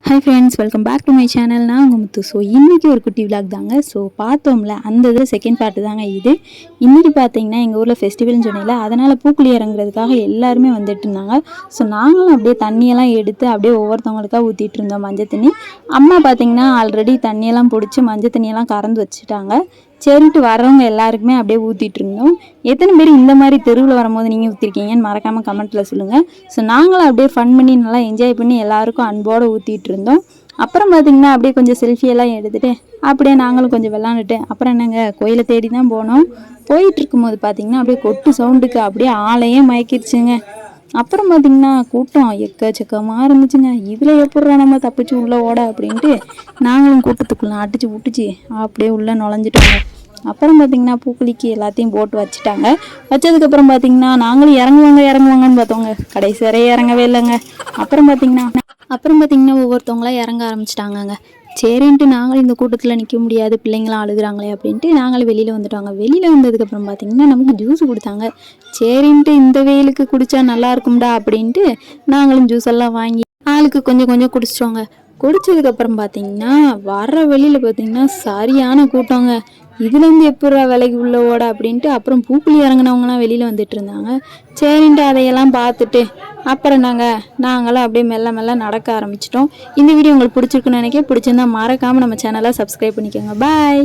Hi friends, welcome back to my channel. நான் உங்கள் முத்து. இன்றைக்கி ஒரு குட்டி விளாக் தாங்க. பார்த்தோம்ல அந்த இதில் செகண்ட் பார்ட்டு தாங்க இது. இன்றைக்கி பார்த்தீங்கன்னா எங்கள் ஊரில் ஃபெஸ்டிவல்னு சொன்னீங்களா, அதனால் பூக்குழி இறங்குறதுக்காக எல்லாருமே வந்துட்டு இருந்தாங்க. நாங்களும் அப்படியே தண்ணியெல்லாம் எடுத்து அப்படியே ஒவ்வொருத்தவங்களுக்காக ஊற்றிட்டு இருந்தோம் மஞ்சள் தண்ணி. அம்மா பார்த்தீங்கன்னா ஆல்ரெடி தண்ணியெல்லாம் பிடிச்சி மஞ்சள் தண்ணியெல்லாம் கறந்து வச்சுட்டாங்க. சரின்ட்டு வரவங்க எல்லாருக்குமே அப்படியே ஊற்றிட்டு இருந்தோம். எத்தனை பேர் இந்த மாதிரி தெருவில் வரும்போது நீங்கள் ஊற்றிருக்கீங்கன்னு மறக்காமல் கமெண்ட்டில் சொல்லுங்கள். நாங்களும் அப்படியே ஃபன் பண்ணி நல்லா என்ஜாய் பண்ணி எல்லாருக்கும் அன்போடு ஊற்றிட்டு இருந்தோம். அப்புறம் பார்த்திங்கன்னா அப்படியே கொஞ்சம் செல்ஃபியெல்லாம் எடுத்துகிட்டு அப்படியே நாங்களும் கொஞ்சம் விளாண்டுட்டு அப்புறம் என்னங்க கோயிலை தேடி தான் போனோம். போயிட்டு இருக்கும்போது பார்த்திங்கன்னா அப்படியே கொட்டு சவுண்டுக்கு அப்படியே ஆளையே மயக்கிடுச்சுங்க. அப்புறம் பார்த்திங்கன்னா கூட்டம் எக்கச்சக்கமாக இருந்துச்சுங்க. இதில் எப்படா நம்ம தப்பிச்சு உள்ளே ஓட அப்படின்ட்டு நாங்களும் கூட்டத்துக்குள்ளே அடிச்சு விட்டுச்சு அப்படியே உள்ளே நுழைஞ்சிட்டோங்க. அப்புறம் பார்த்திங்கன்னா பூக்குழிக்கு எல்லாத்தையும் போட்டு வச்சுட்டாங்க. வச்சதுக்கப்புறம் பார்த்திங்கன்னா நாங்களும் இறங்குவாங்கன்னு பார்த்தோங்க. கடைசி வரையே இறங்கவே இல்லைங்க. அப்புறம் பார்த்திங்கன்னா ஒவ்வொருத்தவங்களாம் இறங்க ஆரம்பிச்சிட்டாங்கங்க. சரின்ட்டு நாங்களும் இந்த கூட்டத்தில் நிற்க முடியாது, பிள்ளைங்களாம் அழுகுறாங்களே அப்படின்ட்டு நாங்களும் வெளியில் வந்துட்டோங்க. வெளியில் வந்ததுக்கப்புறம் பார்த்திங்கன்னா நமக்கு ஜூஸ் கொடுத்தாங்க. சரின்ட்டு இந்த வெயிலுக்கு குடித்தா நல்லா இருக்கும்டா அப்படின்ட்டு நாங்களும் ஜூஸ் எல்லாம் வாங்கி ஆளுக்கு கொஞ்சம் கொஞ்சம் குடிச்சிட்டோங்க. குடித்ததுக்கப்புறம் பார்த்திங்கன்னா வர வெளியில் பார்த்திங்கன்னா சரியான கூட்டங்க. இதுலேருந்து எப்படா விலைக்கு உள்ள ஓட அப்படின்ட்டு அப்புறம் பூக்குழி இறங்கினவங்களாம் வெளியில் வந்துட்டு இருந்தாங்க. சரின்ட்டு அதையெல்லாம் பார்த்துட்டு அப்புறம் நாங்களும் அப்படியே மெல்ல மெல்ல நடக்க ஆரம்பிச்சிட்டோம். இந்த வீடியோ உங்களுக்கு பிடிச்சிருக்குன்னு நினைக்கிறேன். பிடிச்சிருந்தா மறக்காமல் நம்ம சேனலை சப்ஸ்கிரைப் பண்ணிக்கோங்க. பாய்.